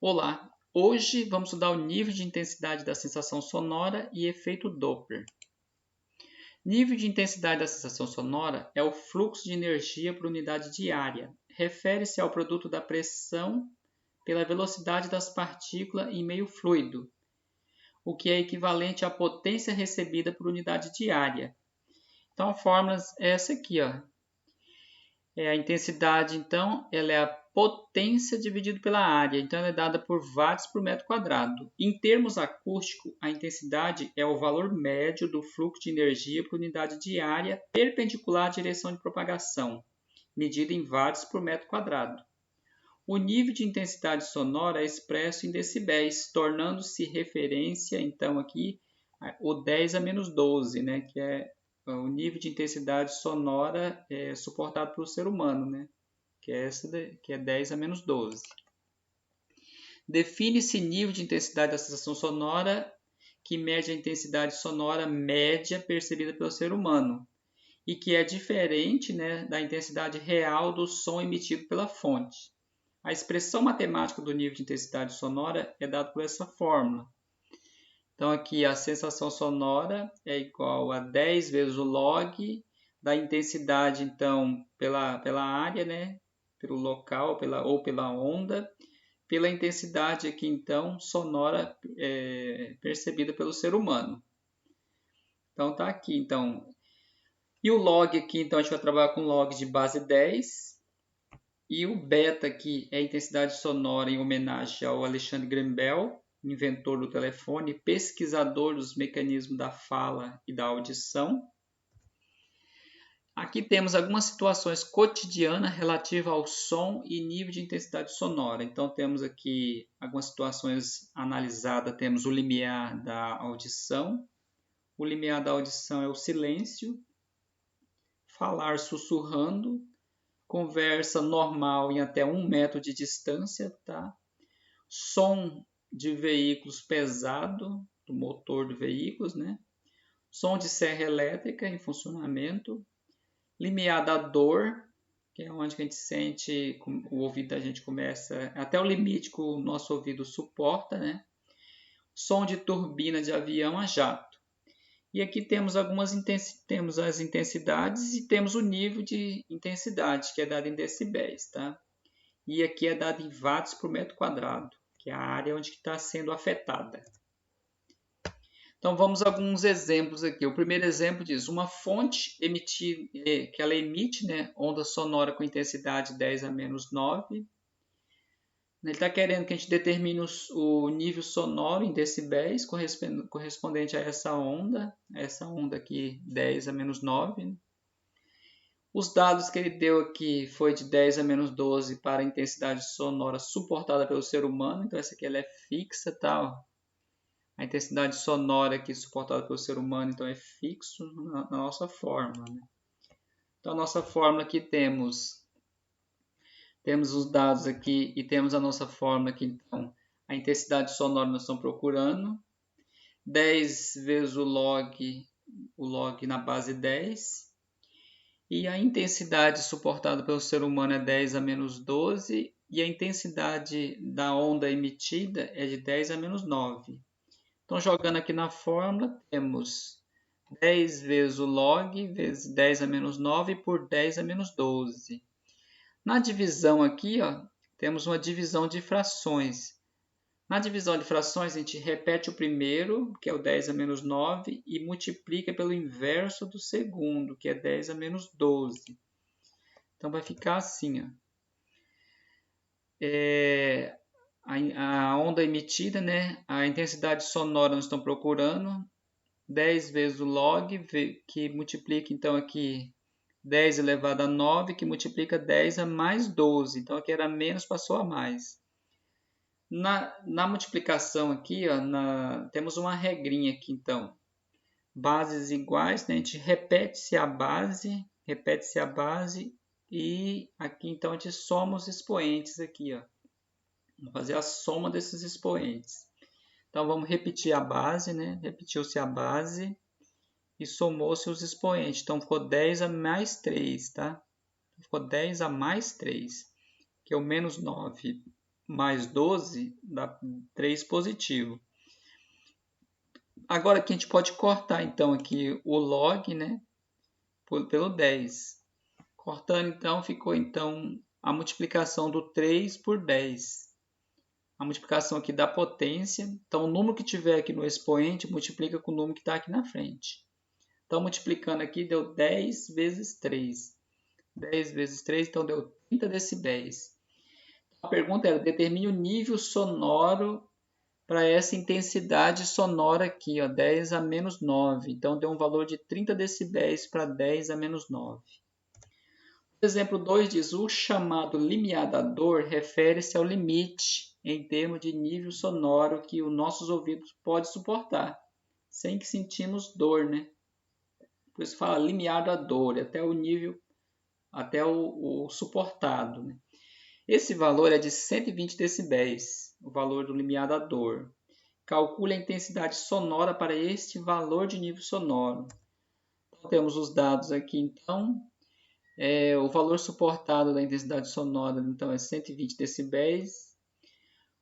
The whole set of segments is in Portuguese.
Olá, hoje vamos estudar o nível de intensidade da sensação sonora e efeito Doppler. Nível de intensidade da sensação sonora é o fluxo de energia por unidade de área. Refere-se ao produto da pressão pela velocidade das partículas em meio fluido, o que é equivalente à potência recebida por unidade de área. Então a fórmula é essa aqui, ó. A intensidade, então, ela é a potência dividido pela área. Então, ela é dada por watts por metro quadrado. Em termos acústicos, a intensidade é o valor médio do fluxo de energia por unidade de área perpendicular à direção de propagação, medida em watts por metro quadrado. O nível de intensidade sonora é expresso em decibéis, tornando-se referência, então, aqui, o 10 a menos 12, né, que é o nível de intensidade sonora suportado pelo ser humano, né? Que é 10 a menos 12. Define-se nível de intensidade da sensação sonora que mede a intensidade sonora média percebida pelo ser humano e que é diferente, né, da intensidade real do som emitido pela fonte. A expressão matemática do nível de intensidade sonora é dada por essa fórmula. Então, aqui a sensação sonora é igual a 10 vezes o log da intensidade, então, pela área, né? Pelo local ou pela onda, pela intensidade aqui, então, sonora percebida pelo ser humano. Então, tá aqui, então. E o log aqui, então, a gente vai trabalhar com log de base 10. E o beta aqui é a intensidade sonora em homenagem ao Alexandre Graham Bell, inventor do telefone, pesquisador dos mecanismos da fala e da audição. Aqui temos algumas situações cotidianas relativas ao som e nível de intensidade sonora. Então temos aqui algumas situações analisadas. Temos o limiar da audição. O limiar da audição é o silêncio. Falar sussurrando. Conversa normal em até 1 metro de distância, tá? Som de veículos pesado, do motor de veículos, né? Som de serra elétrica em funcionamento, limiar da dor, que é onde a gente sente, o ouvido da gente começa, até o limite que o nosso ouvido suporta, né? Som de turbina de avião a jato. E aqui temos temos as intensidades e temos o nível de intensidade, que é dado em decibéis, tá? E aqui é dado em watts por metro quadrado, que é a área onde está sendo afetada. Então vamos a alguns exemplos aqui. O primeiro exemplo diz uma fonte que ela emite, né, onda sonora com intensidade 10 a menos 9. Ele está querendo que a gente determine o nível sonoro em decibéis correspondente a essa onda aqui 10 a menos 9. Os dados que ele deu aqui foi de 10 a menos 12 para a intensidade sonora suportada pelo ser humano. Então essa aqui ela é fixa, tá? A intensidade sonora aqui suportada pelo ser humano, então é fixo na nossa fórmula, né? Então a nossa fórmula aqui temos os dados aqui e temos a nossa fórmula aqui, então a intensidade sonora nós estamos procurando. 10 vezes o log na base 10. E a intensidade suportada pelo ser humano é 10 a menos 12 e a intensidade da onda emitida é de 10 a menos 9. Então, jogando aqui na fórmula, temos 10 vezes o log vezes 10 a menos 9 por 10 a menos 12. Na divisão aqui, ó, temos uma divisão de frações. Na divisão de frações, a gente repete o primeiro, que é o 10 a menos 9, e multiplica pelo inverso do segundo, que é 10 a menos 12. Então, vai ficar assim, ó. A onda emitida, né? A intensidade sonora nós estamos procurando. 10 vezes o log, que multiplica, então, aqui 10 elevado a 9, que multiplica 10 a mais 12. Então, aqui era menos, passou a mais. Na multiplicação aqui, ó, temos uma regrinha aqui, então. Bases iguais, né? A gente repete-se a base e aqui, então, a gente soma os expoentes aqui, ó. Vamos fazer a soma desses expoentes. Então, vamos repetir a base, né? Repetiu-se a base e somou-se os expoentes. Então, ficou 10 a mais 3, tá? Ficou 10 a mais 3, que é o menos 9. mais 12 dá 3 positivo. Agora aqui a gente pode cortar então aqui o log, né, pelo 10. Cortando então, ficou então a multiplicação do 3 por 10. A multiplicação aqui da potência. Então o número que tiver aqui no expoente multiplica com o número que está aqui na frente. Então multiplicando aqui deu 10 vezes 3. 10 vezes 3, então deu 30 decibéis. A pergunta era, determine o nível sonoro para essa intensidade sonora aqui, ó, 10 a menos 9. Então, deu um valor de 30 decibéis para 10 a menos 9. O exemplo 2 diz, o chamado limiar da dor refere-se ao limite em termos de nível sonoro que os nossos ouvidos podem suportar, sem que sentimos dor, né? Por isso fala limiar da dor, até o nível, até o suportado, né? Esse valor é de 120 decibéis, o valor do limiar da dor. Calcule a intensidade sonora para este valor de nível sonoro. Então, temos os dados aqui, então. O valor suportado da intensidade sonora então, é 120 decibéis.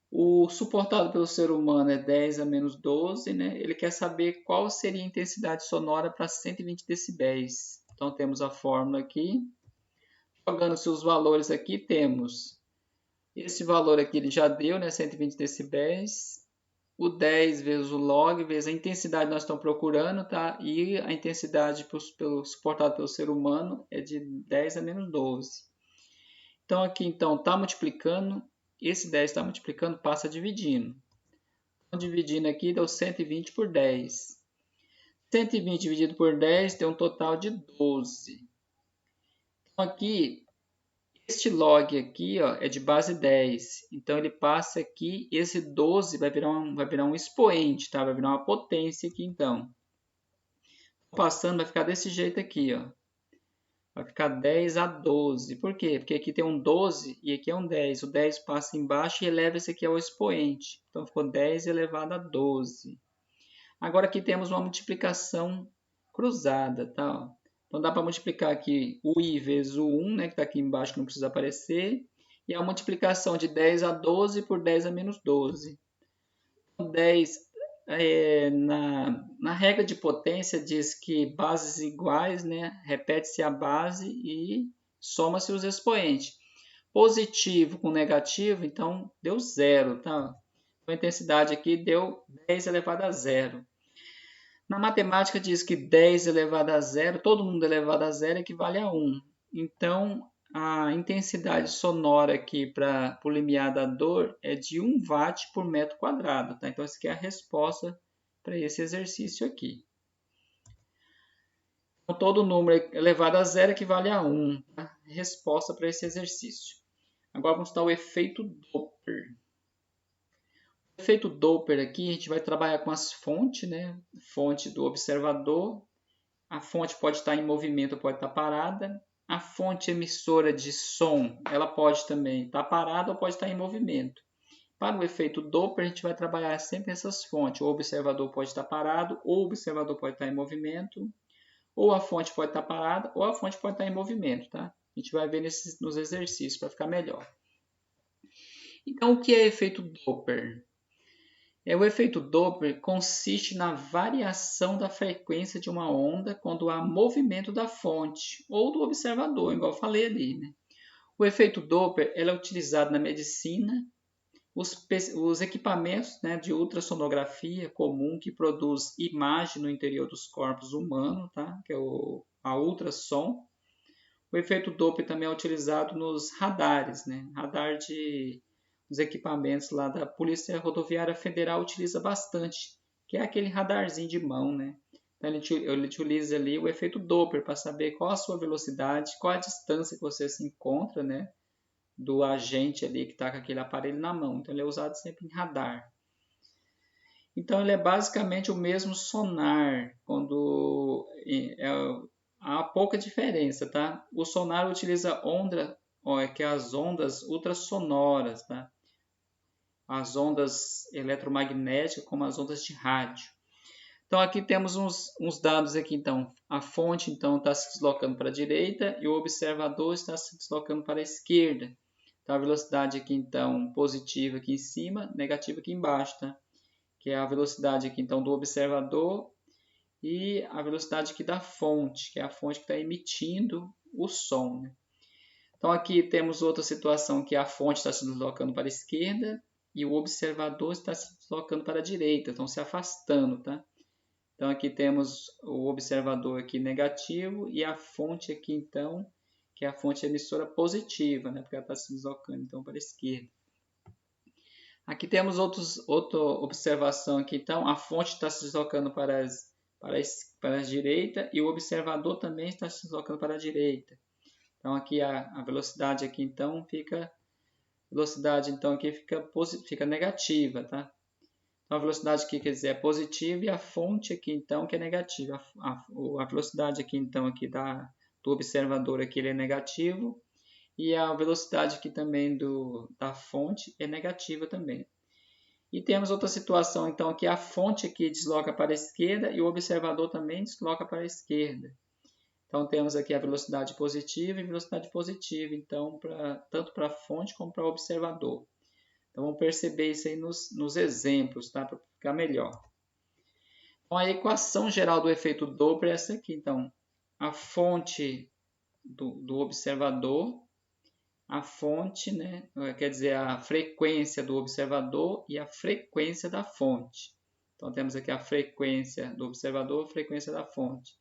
O suportado pelo ser humano é 10 a menos 12. Né? Ele quer saber qual seria a intensidade sonora para 120 decibéis. Então, temos a fórmula aqui. Jogando-se os valores aqui, temos esse valor aqui, ele já deu, né, 120 decibéis. O 10 vezes o log, vezes a intensidade que nós estamos procurando, tá? E a intensidade suportada pelo ser humano é de 10 a menos 12. Então, aqui, então, está multiplicando. Esse 10 está multiplicando, passa dividindo. Então, dividindo aqui, deu 120 por 10. 120 dividido por 10 tem um total de 12. Então, aqui, este log aqui, ó, é de base 10. Então, ele passa aqui, esse 12 vai virar um expoente, tá? Vai virar uma potência aqui, então. Passando, vai ficar desse jeito aqui, ó. Vai ficar 10 a 12. Por quê? Porque aqui tem um 12 e aqui é um 10. O 10 passa embaixo e eleva esse aqui ao expoente. Então, ficou 10 elevado a 12. Agora, aqui temos uma multiplicação cruzada, tá? Então, dá para multiplicar aqui o i vezes o 1, né, que está aqui embaixo, que não precisa aparecer. E a multiplicação de 10 a 12 por 10 a menos 12. Então, 10, na regra de potência, diz que bases iguais, né, repete-se a base e soma-se os expoentes. Positivo com negativo, então deu zero, tá? Então, a intensidade aqui deu 10 elevado a zero. Na matemática diz que 10 elevado a zero, todo mundo elevado a zero equivale a 1. Então, a intensidade sonora aqui para o limiar da dor é de 1 watt por metro quadrado. Tá? Então, essa aqui é a resposta para esse exercício aqui. Então, todo número elevado a zero equivale a 1. Tá? Resposta para esse exercício. Agora, vamos estudar o efeito Doppler. O efeito Doppler aqui, a gente vai trabalhar com as fontes, né? Fonte do observador. A fonte pode estar em movimento ou pode estar parada. A fonte emissora de som, ela pode também estar parada ou pode estar em movimento. Para o efeito Doppler, a gente vai trabalhar sempre essas fontes. O observador pode estar parado, ou o observador pode estar em movimento, ou a fonte pode estar parada, ou a fonte pode estar em movimento. Tá? A gente vai ver nos exercícios para ficar melhor. Então, o que é efeito Doppler? O efeito Doppler consiste na variação da frequência de uma onda quando há movimento da fonte ou do observador, igual eu falei ali. Né? O efeito Doppler é utilizado na medicina, os equipamentos, né, de ultrassonografia comum que produz imagem no interior dos corpos humanos, tá? Que é a ultrassom. O efeito Doppler também é utilizado nos radares, né? Radar os equipamentos lá da Polícia Rodoviária Federal utiliza bastante, que é aquele radarzinho de mão, né? Então ele utiliza ali o efeito Doppler para saber qual a sua velocidade, qual a distância que você se encontra, né, do agente ali que está com aquele aparelho na mão. Então ele é usado sempre em radar. Então ele é basicamente o mesmo sonar, quando há pouca diferença, tá? O sonar utiliza que é as ondas ultrassonoras, tá? As ondas eletromagnéticas como as ondas de rádio. Então aqui temos uns dados aqui, então. A fonte então está se deslocando para a direita e o observador está se deslocando para a esquerda. Então, a velocidade aqui, então, positiva aqui em cima, negativa aqui embaixo, tá? Que é a velocidade aqui, então, do observador e a velocidade aqui da fonte, que é a fonte que está emitindo o som, né? Então, aqui temos outra situação que a fonte está se deslocando para a esquerda e o observador está se deslocando para a direita, estão se afastando, tá? Então, aqui temos o observador aqui negativo e a fonte aqui, então, que é a fonte emissora positiva, né? Porque ela está se deslocando, então, para a esquerda. Aqui temos outra observação aqui, então, a fonte está se deslocando para a direita e o observador também está se deslocando para a direita. Então, aqui a velocidade aqui, então, fica negativa, tá? Então, a velocidade aqui, quer dizer, é positiva e a fonte aqui, então, que é negativa. A velocidade aqui, então, aqui do observador aqui, ele é negativo e a velocidade aqui também da fonte é negativa também. E temos outra situação, então, que a fonte aqui desloca para a esquerda e o observador também desloca para a esquerda. Então, temos aqui a velocidade positiva e velocidade positiva, então, tanto para a fonte como para o observador. Então, vamos perceber isso aí nos exemplos, tá? Para ficar melhor. Então, a equação geral do efeito Doppler é essa aqui. Então, a fonte do observador, a fonte, né? Quer dizer, a frequência do observador e a frequência da fonte. Então, temos aqui a frequência do observador, a frequência da fonte.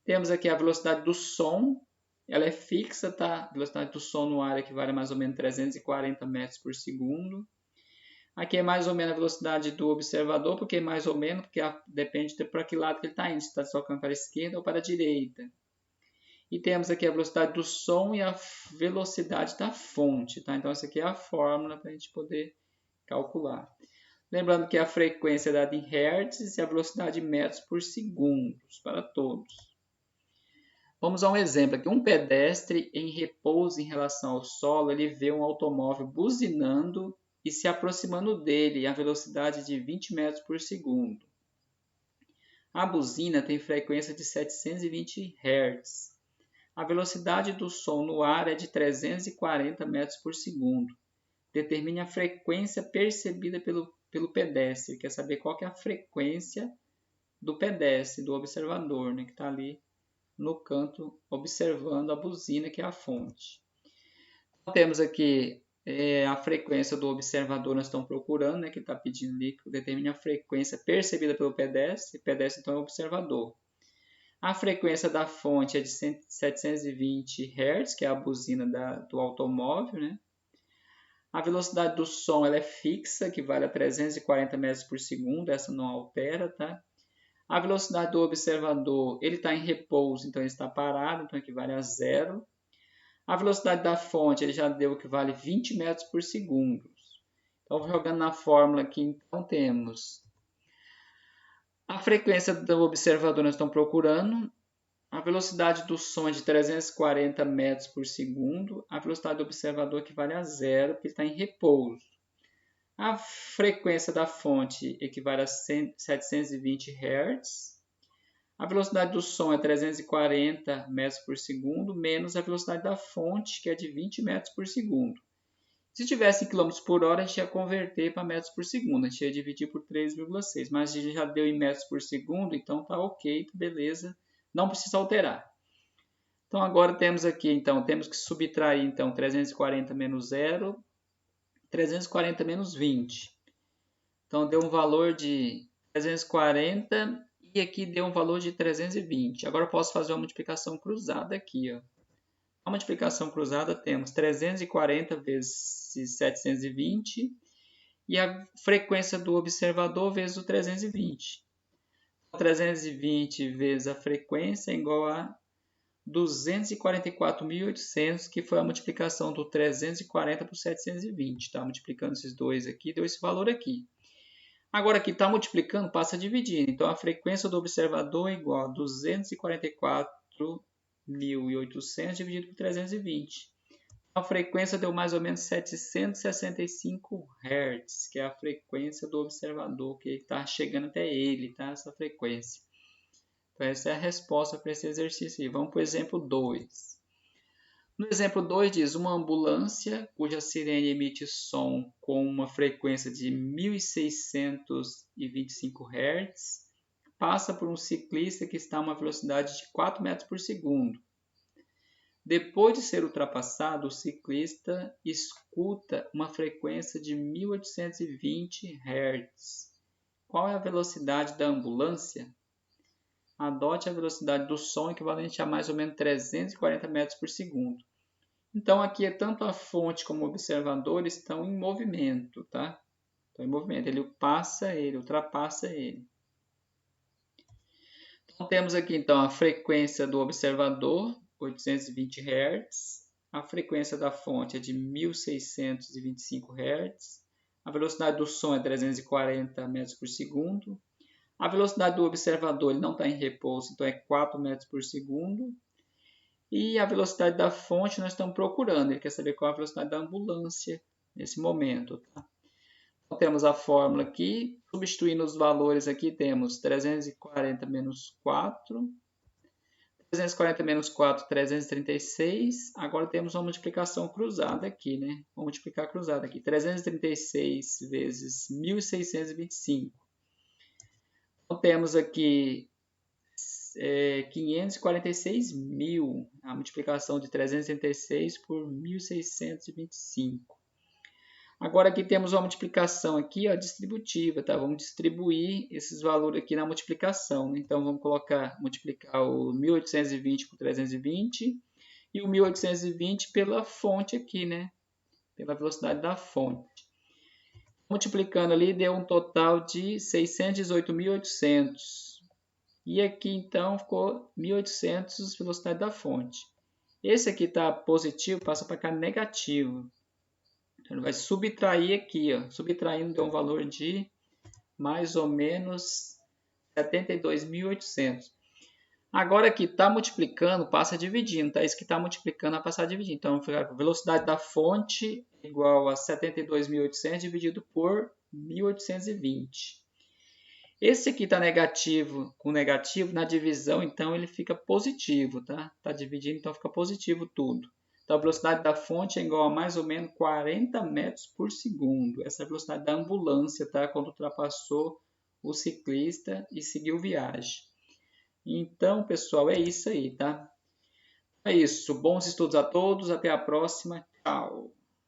Temos aqui a velocidade do som, ela é fixa, tá? A velocidade do som no ar equivale a mais ou menos 340 metros por segundo. Aqui é mais ou menos a velocidade do observador, porque é mais ou menos, porque depende de para que lado que ele está indo, se está deslocando para a esquerda ou para a direita. E temos aqui a velocidade do som e a velocidade da fonte, tá? Então, essa aqui é a fórmula para a gente poder calcular. Lembrando que a frequência é dada em hertz e a velocidade em metros por segundo para todos. Vamos a um exemplo aqui. Um pedestre em repouso em relação ao solo, ele vê um automóvel buzinando e se aproximando dele a velocidade de 20 metros por segundo. A buzina tem frequência de 720 Hz. A velocidade do som no ar é de 340 metros por segundo. Determine a frequência percebida pelo pedestre. Quer saber qual que é a frequência do pedestre, do observador, né, que está ali no canto observando a buzina, que é a fonte. Então, temos aqui a frequência do observador, nós estamos procurando, né, que está pedindo ali que determine a frequência percebida pelo pedestre. O pedestre, então, é o observador. A frequência da fonte é de 720 Hz, que é a buzina do automóvel, né? A velocidade do som ela é fixa, que vale a 340 metros por segundo, essa não altera, tá? A velocidade do observador, ele está em repouso, então ele está parado, então equivale a zero. A velocidade da fonte, ele já deu que vale 20 metros por segundo. Então, jogando na fórmula aqui, então temos a frequência do observador, nós estamos procurando. A velocidade do som é de 340 metros por segundo. A velocidade do observador equivale a zero, porque ele está em repouso. A frequência da fonte equivale a 720 Hz. A velocidade do som é 340 metros por segundo, menos a velocidade da fonte, que é de 20 metros por segundo. Se tivesse em km por hora, a gente ia converter para metros por segundo. A gente ia dividir por 3,6. Mas a gente já deu em metros por segundo, então tá ok, beleza. Não precisa alterar. Então, agora temos aqui, então, temos que subtrair, então, 340 menos 0, 340 menos 20. Então, deu um valor de 340 e aqui deu um valor de 320. Agora, eu posso fazer uma multiplicação cruzada aqui, ó. A multiplicação cruzada temos 340 vezes 720 e a frequência do observador vezes o 320. 320 vezes a frequência é igual a 244.800, que foi a multiplicação do 340 por 720. Tá? Multiplicando esses dois aqui, deu esse valor aqui. Agora aqui está multiplicando, passa a dividir. Então, a frequência do observador é igual a 244.800 dividido por 320. A frequência deu mais ou menos 765 Hz, que é a frequência do observador, que está chegando até ele, tá? Essa frequência. Então, essa é a resposta para esse exercício aí. Vamos para o exemplo 2. No exemplo 2 diz, uma ambulância cuja sirene emite som com uma frequência de 1625 Hz passa por um ciclista que está a uma velocidade de 4 metros por segundo. Depois de ser ultrapassado, o ciclista escuta uma frequência de 1820 Hz. Qual é a velocidade da ambulância? Adote a velocidade do som equivalente a mais ou menos 340 metros por segundo. Então, aqui tanto a fonte como o observador estão em movimento, tá? Estão em movimento. Ele passa ele, ultrapassa ele. Então, temos aqui então a frequência do observador, 820 Hz. A frequência da fonte é de 1625 Hz. A velocidade do som é 340 metros por segundo. A velocidade do observador ele não está em repouso, então é 4 metros por segundo. E a velocidade da fonte nós estamos procurando. Ele quer saber qual é a velocidade da ambulância nesse momento. Tá? Então, temos a fórmula aqui. Substituindo os valores aqui, temos 340 menos 4. 340 menos 4, 336. Agora temos uma multiplicação cruzada aqui, né? Vamos multiplicar cruzada aqui. 336 vezes 1.625. Então, temos aqui 546.000, a multiplicação de 336 por 1.625. Agora aqui temos uma multiplicação aqui, ó, distributiva, tá? Vamos distribuir esses valores aqui na multiplicação, né? Então vamos multiplicar o 1820 por 320 e o 1820 pela fonte aqui, né? Pela velocidade da fonte. Multiplicando ali deu um total de 618.800. E aqui então ficou 1.800 velocidade da fonte. Esse aqui está positivo, passa para cá negativo. Então, ele vai subtrair aqui, ó. Subtraindo deu um valor de mais ou menos 72.800. Agora aqui está multiplicando, passa dividindo, tá? Isso que está multiplicando vai passar dividindo. Então, a velocidade da fonte é igual a 72.800 dividido por 1.820. Esse aqui está negativo com negativo, na divisão, então ele fica positivo, tá? Está dividindo, então fica positivo tudo. Então a velocidade da fonte é igual a mais ou menos 40 metros por segundo. Essa é a velocidade da ambulância, tá? Quando ultrapassou o ciclista e seguiu viagem. Então, pessoal, é isso aí, tá? É isso. Bons estudos a todos. Até a próxima. Tchau.